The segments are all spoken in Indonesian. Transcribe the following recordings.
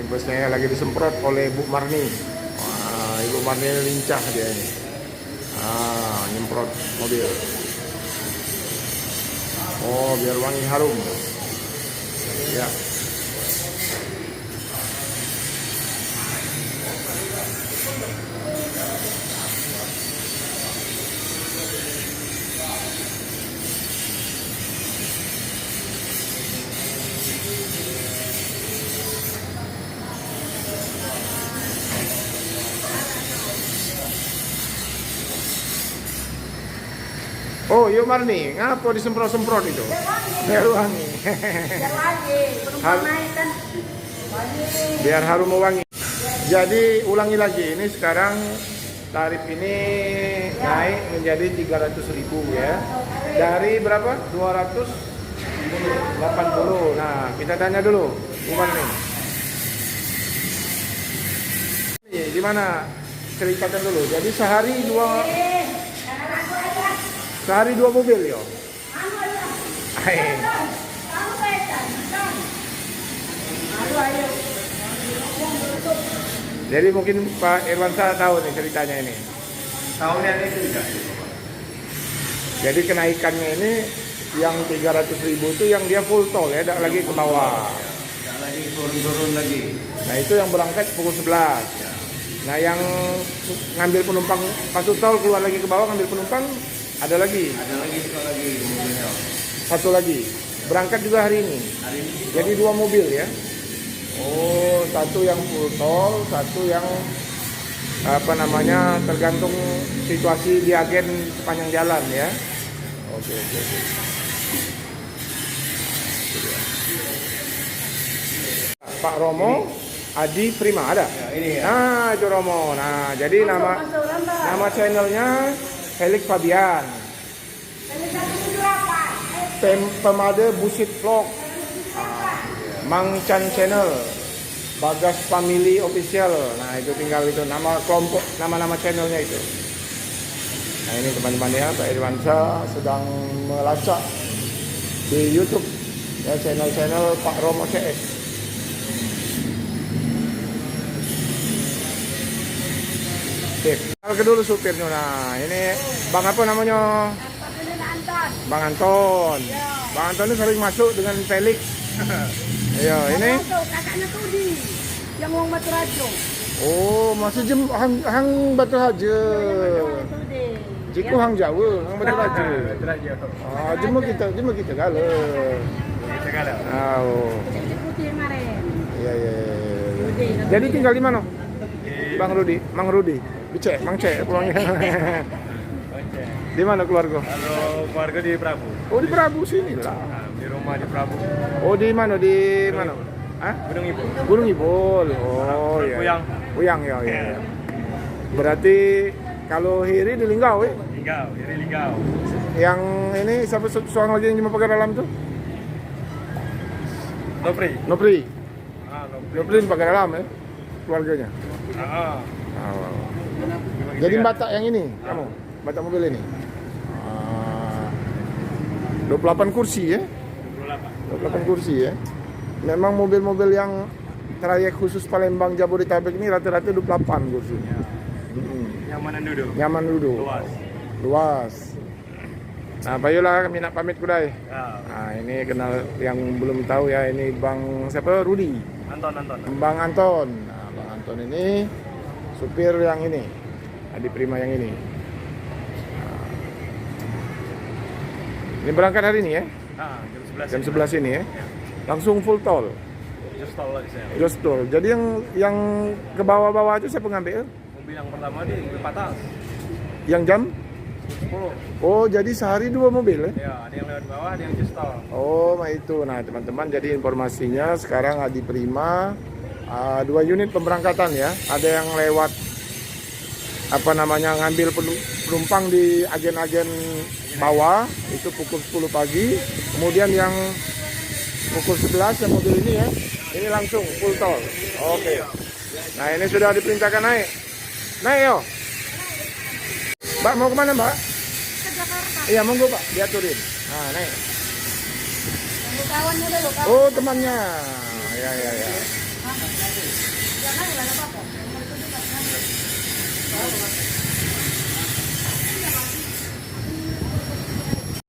Ini busnya lagi disemprot oleh Bu Marni. Wah, Ibu Marni lincah dia ini. Nyemprot mobil. Oh, biar wangi harum. Ya. Oh, yuk Marni, ngapa disemprot-semprot itu? Biar wangi. Biar wangi, penumpang naik kan. Biar harum wangi. Jadi ulangi lagi, ini sekarang tarif ini naik menjadi 300.000 ya. Dari berapa? 280. Nah, kita tanya dulu, Bu Marni. Gimana? Ceritakan dulu. Jadi sehari dua mobil yo. Jadi mungkin Pak Irwansyah tahu nih ceritanya ini. Tahunnya ini tidak. Jadi kenaikannya ini yang 300.000 itu yang dia full tol ya, tidak lagi ke bawah. Tidak lagi turun-turun lagi. Nah itu yang berangkat pukul 11. Nah yang ngambil penumpang masuk tol keluar lagi ke bawah ngambil penumpang ada lagi. Ada lagi sekali lagi mobilnya. Satu lagi. Berangkat juga hari ini. Hari ini Jadi dua mobil ya. Oh, satu yang full tol, satu yang apa namanya tergantung situasi di agen sepanjang jalan ya. Oke. Pak Romo, Adi Prima ada. ya, ini ya. Nah, itu Romo. Nah, jadi nama channelnya Felix Fabian. Pemade Busit Vlog. Mang Chan Channel. Bagas Family Official. Nah, itu tinggal itu nama kelompok, nama channelnya itu. Nah, ini teman-teman ya, Pak Irwansyah sedang melacak di YouTube ya channel Pak Romo CS. Oke, kenal dulu supirnya. Nah, ini Bang apa namanya? Bang Anton. Bang Anton ini sering masuk dengan Felix. Iya, ini. Kakaknya Tudi, yang uang Batu Rajo. Oh, masih hang Batu Raja. Jiku hang Jawa, hang Batu Raja. Ah, jemu kita galau. Kita galau. Oh. Putih kemarin. Iya. Jadi tinggal di mana? Bang Rudi, Mang Rudi. Bicek, Mang Cek pulangnya. Di mana keluarga? Kalau keluarga di Prabu. Oh, di Prabu sini lah. Nah, di rumah di Prabu. Oh, di mana? Di mana? Hah? Gunung Ibu. Gunung Ibul. Oh, iya. Puyang. Puyang ya. Berarti kalau Hiri di Linggau ya? Linggau, dari Linggau. Yang ini siapa seorang lagi yang cuma pakai dalam tuh? Nopri. Nopri. Nopri. Nopri pakai dalam ya? Keluarganya. Ah. Oh. Jadi Batak yang ini, kamu? Batak mobil ini? 28 kursi ya? 28 kursi ya? Memang mobil-mobil yang trayek khusus Palembang Jabodetabek ini rata-rata 28 kursinya. Nyaman duduk. Nyaman duduk. Luas. Nah, bayolah kami nak pamit kudai. Nah, ini kenal yang belum tahu ya, ini Bang siapa? Rudi. Anton. Bang Anton. Nah, Bang Anton ini supir yang ini. Adi Prima yang ini. Nah. Ini berangkat hari ini ya? Jam 11. Jam 11 ini ya? Langsung full tol. Just tol lagi saya. Just tol. Jadi yang ke bawah-bawah itu siapa ngambil? Mobil yang pertama di Patas. Yang jam 10. Oh, jadi sehari dua mobil ya? Ya, ada yang lewat bawah, ada yang just tol. Oh, nah itu. Nah, teman-teman, jadi informasinya sekarang Adi Prima 2 unit pemberangkatan ya. Ada yang lewat apa namanya ngambil penumpang di agen-agen bawah itu pukul 10 pagi. Kemudian yang pukul 11 yang mobil ini ya. Ini langsung full tol. Oke. Nah, ini sudah diperintahkan naik. Naik yo. Mbak mau kemana Mbak? Ke Jakarta. Iya monggo Pak, diaturin. Nah naik. Kawannya dulu. Oh temannya. Ya. Jangan nggak ada apa-apa.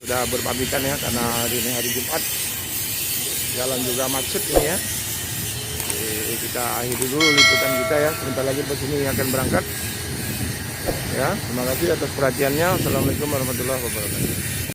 Sudah berpamitan ya karena hari ini hari Jumat. Jalan juga macet ini ya. Jadi kita akhiri dulu liputan kita ya. Sebentar lagi bus ini akan berangkat. Ya, terima kasih atas perhatiannya. Assalamualaikum warahmatullahi wabarakatuh.